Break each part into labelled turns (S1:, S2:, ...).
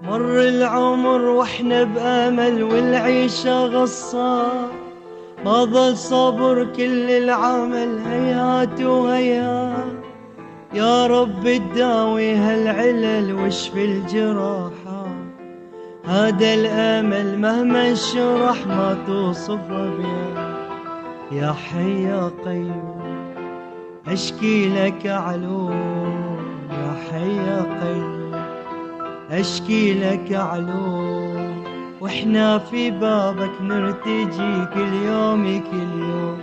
S1: مر العمر واحنا بأمل والعيشة غصة، ما ظل صبر كل العمل هيهات وهيهات. يا رب تداوي هالعلل واشفي الجراحات، هذا الأمل مهما انشرح ما توصف ربيع. يا حي يا قيوم أشكي لك علوم، يا حي يا قيوم أشكي لك علوم. واحنا في بابك نرتجي كل يوم كل يوم،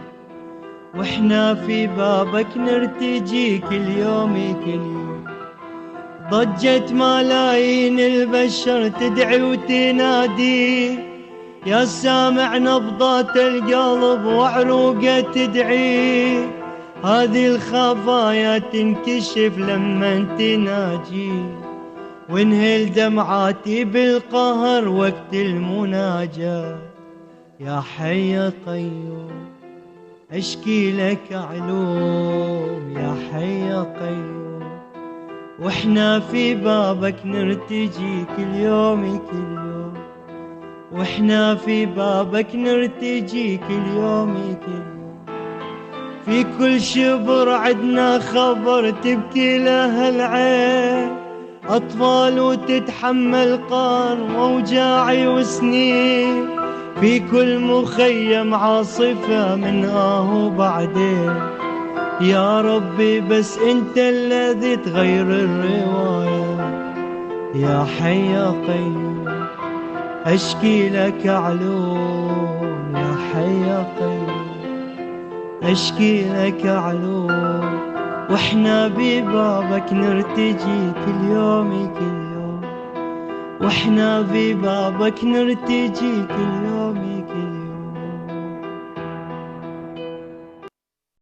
S1: واحنا في بابك نرتجي كل يوم كل يوم. ضجت ملايين البشر تدعي وتنادي، يا سامع نبضات القلب وعروقه تدعي. هذه الخفايا تنكشف لما تناجي، وانهل دمعاتي بالقهر وقت المناجاة. يا حي يا قيوم اشكي لك علوم، يا حي يا قيوم واحنا في بابك نرتجي كل يوم كل يوم، واحنا في بابك نرتجي كل يوم كل يوم. في كل شبر عدنا خبر تبكي له العين، أطفال وتتحمل قار ووجاعي وسنين. في كل مخيم عاصفة من بعدين. يا ربي بس انت الذي تغير الرواية. يا حي يا قيوم اشكي لك علوم، يا حي يا قيوم اشكي لك علوم. واحنا ببابك نرتجي كل يوم كل يوم، واحنا ببابك نرتجي كل يوم